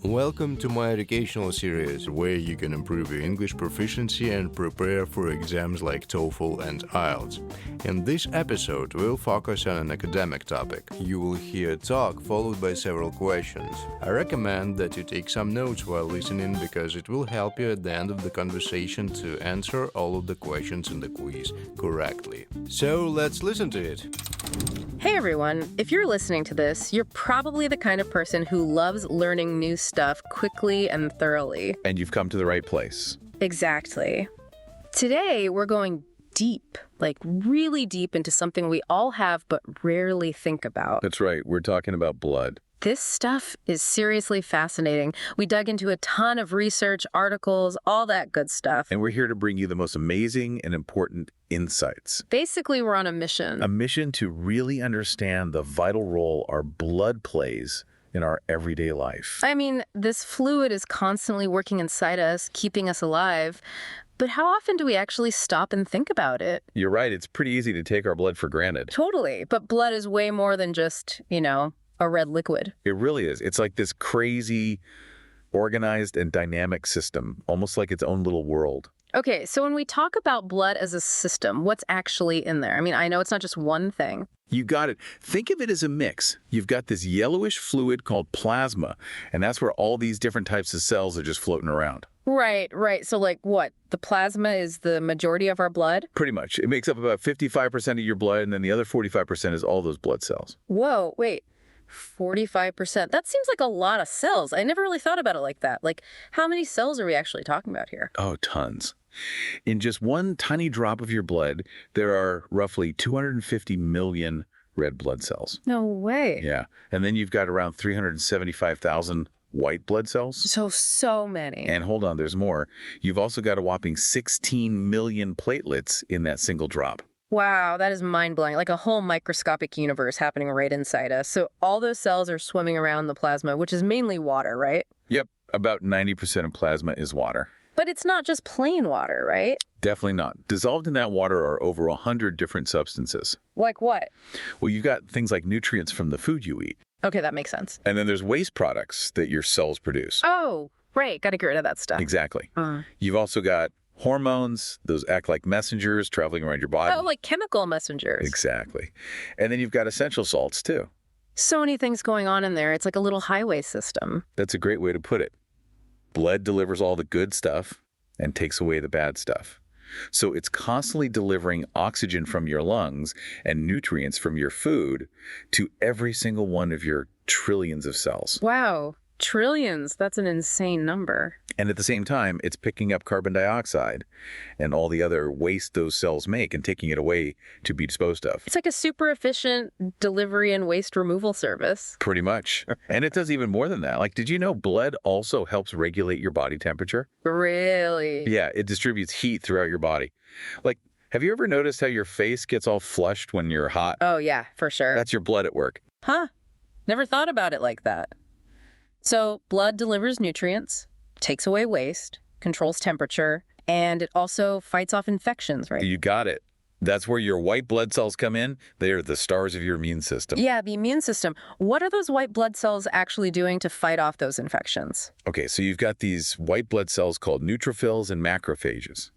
Welcome to my educational series where you can improve your English proficiency and prepare for exams like TOEFL and IELTS. In this episode, we'll focus on an academic topic. You will hear a talk followed by several questions. I recommend that you take some notes while listening because it will help you at the end of the conversation to answer all of the questions in the quiz correctly. So let's listen to it. Hey everyone, if you're listening to this, you're probably the kind of person who loves learning new stuff quickly and thoroughly. And you've come to the right place. Exactly. Today, we're going deep, like really deep into something we all have but rarely think about. That's right. We're talking about blood. This stuff is seriously fascinating. We dug into a ton of research, articles, all that good stuff. And we're here to bring you the most amazing and important insights. Basically, we're on a mission. A mission to really understand the vital role our blood plays in our everyday life. I mean, this fluid is constantly working inside us, keeping us alive. But how often do we actually stop and think about it? You're right. It's pretty easy to take our blood for granted. Totally. But blood is way more than just, a red liquid. It really is. It's like this crazy, organized and dynamic system, almost like its own little world. Okay, so when we talk about blood as a system, what's actually in there? I mean, I know it's not just one thing. You got it. Think of it as a mix. You've got this yellowish fluid called plasma, and that's where all these different types of cells are just floating around. Right. So like what? The plasma is the majority of our blood? Pretty much. It makes up about 55% of your blood, and then the other 45% is all those blood cells. Whoa, wait. 45%. That seems like a lot of cells. I never really thought about it like that. Like, how many cells are we actually talking about here? Oh, tons. In just one tiny drop of your blood, there are roughly 250 million red blood cells. No way. Yeah. And then you've got around 375,000 white blood cells. So many. And hold on, there's more. You've also got a whopping 16 million platelets in that single drop. Wow, that is mind-blowing. Like a whole microscopic universe happening right inside us. So all those cells are swimming around the plasma, which is mainly water, right? Yep. About 90% of plasma is water. But it's not just plain water, right? Definitely not. Dissolved in that water are over 100 different substances. Like what? Well, you've got things like nutrients from the food you eat. Okay, that makes sense. And then there's waste products that your cells produce. Oh, right. Got to get rid of that stuff. Exactly. You've also got hormones. Those act like messengers traveling around your body. Oh, like chemical messengers. Exactly. And then you've got essential salts, too. So many things going on in there. It's like a little highway system. That's a great way to put it. Blood delivers all the good stuff and takes away the bad stuff. So it's constantly delivering oxygen from your lungs and nutrients from your food to every single one of your trillions of cells. Wow. Trillions. That's an insane number. And at the same time, it's picking up carbon dioxide and all the other waste those cells make and taking it away to be disposed of. It's like a super efficient delivery and waste removal service. Pretty much. And it does even more than that. Like, did you know blood also helps regulate your body temperature? Really? Yeah, it distributes heat throughout your body. Like, have you ever noticed how your face gets all flushed when you're hot? Oh, yeah, for sure. That's your blood at work. Huh. Never thought about it like that. So blood delivers nutrients, takes away waste, controls temperature, and it also fights off infections, right? You got it. That's where your white blood cells come in. They are the stars of your immune system. Yeah, the immune system. What are those white blood cells actually doing to fight off those infections? Okay, so you've got these white blood cells called neutrophils and macrophages.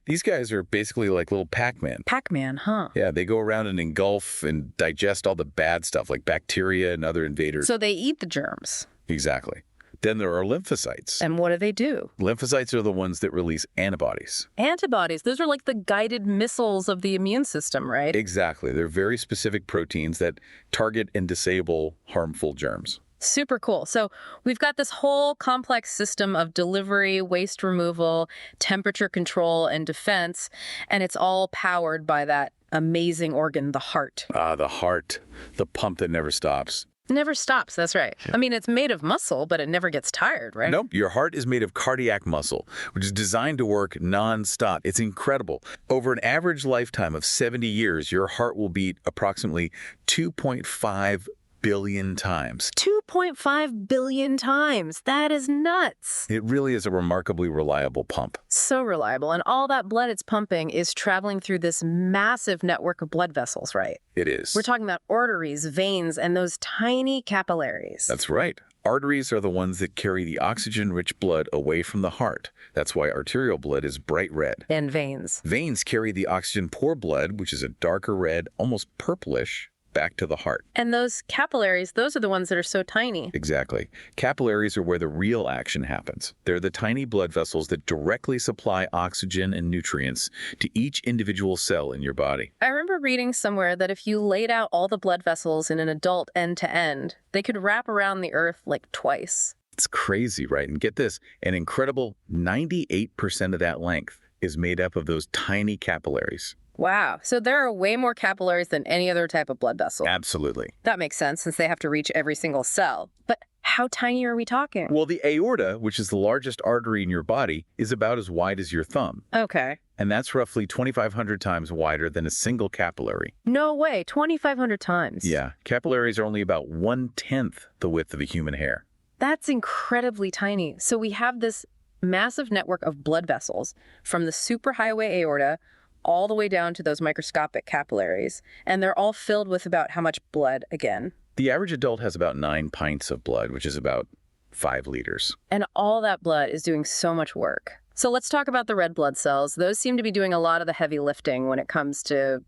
These guys are basically like little Pac-Man. Pac-Man, huh? Yeah, they go around and engulf and digest all the bad stuff like bacteria and other invaders. So they eat the germs. Exactly. Then there are lymphocytes. And what do they do? Lymphocytes are the ones that release antibodies. Antibodies. Those are like the guided missiles of the immune system, right? Exactly. They're very specific proteins that target and disable harmful germs. Super cool. So we've got this whole complex system of delivery, waste removal, temperature control, and defense, and it's all powered by that amazing organ, the heart. The heart, the pump that never stops. Never stops, that's right. I mean, it's made of muscle, but it never gets tired, right? Nope. Your heart is made of cardiac muscle, which is designed to work nonstop. It's incredible. Over an average lifetime of 70 years, your heart will beat approximately 2.5 billion times. 2.5 billion times. That is nuts. It really is a remarkably reliable pump. So reliable. And all that blood it's pumping is traveling through this massive network of blood vessels, right? It is. We're talking about arteries, veins, and those tiny capillaries. That's right. Arteries are the ones that carry the oxygen-rich blood away from the heart. That's why arterial blood is bright red. And veins. Veins carry the oxygen-poor blood, which is a darker red, almost purplish, back to the heart. And those capillaries, those are the ones that are so tiny. Exactly. Capillaries are where the real action happens. They're the tiny blood vessels that directly supply oxygen and nutrients to each individual cell in your body. I remember reading somewhere that if you laid out all the blood vessels in an adult end to end, they could wrap around the earth like twice. It's crazy, right? And get this, an incredible 98% of that length is made up of those tiny capillaries. Wow. So there are way more capillaries than any other type of blood vessel. Absolutely. That makes sense since they have to reach every single cell. But how tiny are we talking? Well, the aorta, which is the largest artery in your body, is about as wide as your thumb. Okay. And that's roughly 2,500 times wider than a single capillary. No way. 2,500 times. Yeah. Capillaries are only about 1/10 the width of a human hair. That's incredibly tiny. So we have this massive network of blood vessels from the superhighway aorta all the way down to those microscopic capillaries, and they're all filled with about how much blood again? The average adult has about 9 pints of blood, which is about 5 liters. And all that blood is doing so much work. So let's talk about the red blood cells. Those seem to be doing a lot of the heavy lifting when it comes to,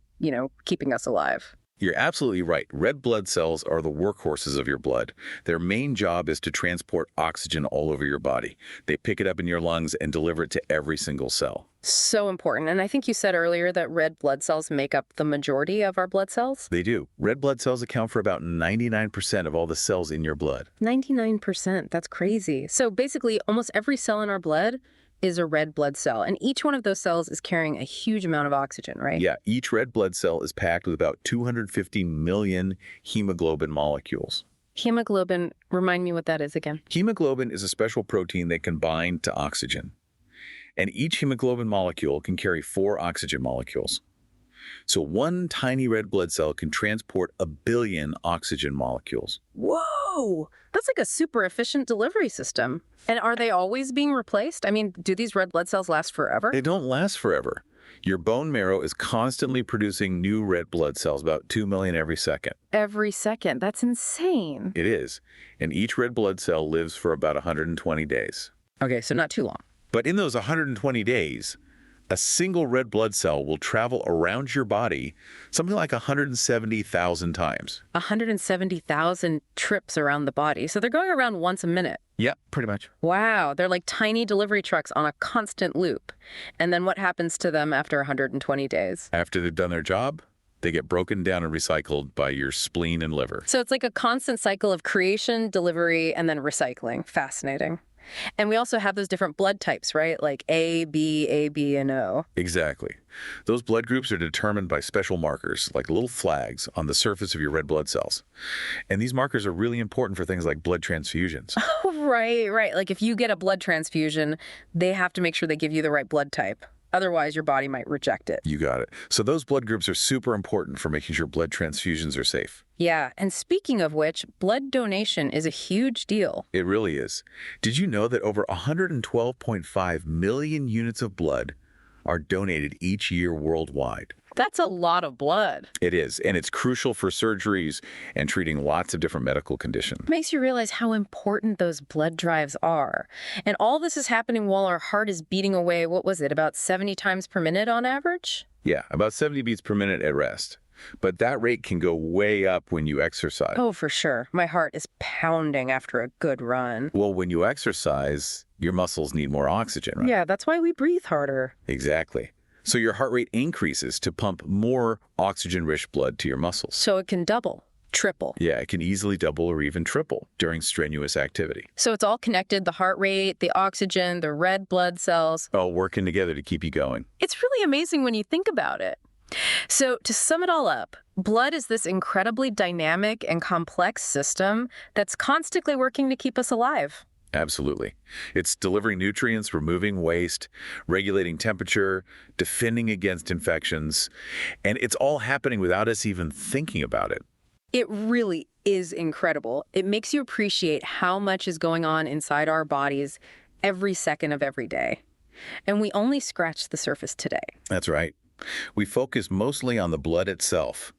keeping us alive. You're absolutely right. Red blood cells are the workhorses of your blood. Their main job is to transport oxygen all over your body. They pick it up in your lungs and deliver it to every single cell. So important. And I think you said earlier that red blood cells make up the majority of our blood cells? They do. Red blood cells account for about 99% of all the cells in your blood. 99%. That's crazy. So basically, almost every cell in our blood is a red blood cell. And each one of those cells is carrying a huge amount of oxygen, right? Yeah, each red blood cell is packed with about 250 million hemoglobin molecules. Hemoglobin, remind me what that is again. Hemoglobin is a special protein that can bind to oxygen. And each hemoglobin molecule can carry 4 oxygen molecules. So one tiny red blood cell can transport 1 billion oxygen molecules. Whoa! That's like a super efficient delivery system. And are they always being replaced? I mean, do these red blood cells last forever? They don't last forever. Your bone marrow is constantly producing new red blood cells, about 2 million every second. Every second? That's insane. It is. And each red blood cell lives for about 120 days. Okay, so not too long. But in those 120 days, a single red blood cell will travel around your body something like 170,000 times. 170,000 trips around the body. So they're going around once a minute. Yeah, pretty much. Wow, they're like tiny delivery trucks on a constant loop. And then what happens to them after 120 days? After they've done their job, they get broken down and recycled by your spleen and liver. So it's like a constant cycle of creation, delivery, and then recycling. Fascinating. And we also have those different blood types, right? Like A, B, and O. Exactly. Those blood groups are determined by special markers, like little flags on the surface of your red blood cells. And these markers are really important for things like blood transfusions. Oh, right. Like if you get a blood transfusion, they have to make sure they give you the right blood type. Otherwise, your body might reject it. You got it. So those blood groups are super important for making sure blood transfusions are safe. Yeah, and speaking of which, blood donation is a huge deal. It really is. Did you know that over 112.5 million units of blood are donated each year worldwide? That's a lot of blood. It is, and it's crucial for surgeries and treating lots of different medical conditions. Makes you realize how important those blood drives are. And all this is happening while our heart is beating away, what was it, about 70 times per minute on average? Yeah, about 70 beats per minute at rest. But that rate can go way up when you exercise. Oh, for sure. My heart is pounding after a good run. Well, when you exercise, your muscles need more oxygen, right? Yeah, that's why we breathe harder. Exactly. So your heart rate increases to pump more oxygen-rich blood to your muscles. So it can double, triple. Yeah, it can easily double or even triple during strenuous activity. So it's all connected, the heart rate, the oxygen, the red blood cells. All working together to keep you going. It's really amazing when you think about it. So to sum it all up, blood is this incredibly dynamic and complex system that's constantly working to keep us alive. Absolutely. It's delivering nutrients, removing waste, regulating temperature, defending against infections, and it's all happening without us even thinking about it. It really is incredible. It makes you appreciate how much is going on inside our bodies every second of every day. And we only scratched the surface today. That's right. We focus mostly on the blood itself,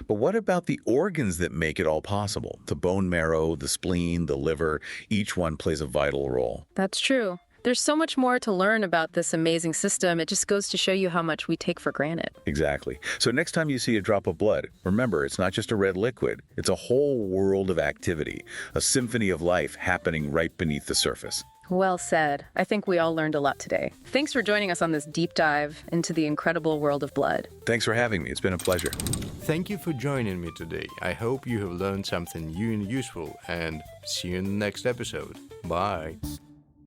But what about the organs that make it all possible? The bone marrow, the spleen, the liver, each one plays a vital role. That's true. There's so much more to learn about this amazing system. It just goes to show you how much we take for granted. Exactly. So next time you see a drop of blood, remember, it's not just a red liquid. It's a whole world of activity, a symphony of life happening right beneath the surface. Well said. I think we all learned a lot today. Thanks for joining us on this deep dive into the incredible world of blood. Thanks for having me. It's been a pleasure. Thank you for joining me today. I hope you have learned something new and useful, and see you in the next episode. Bye.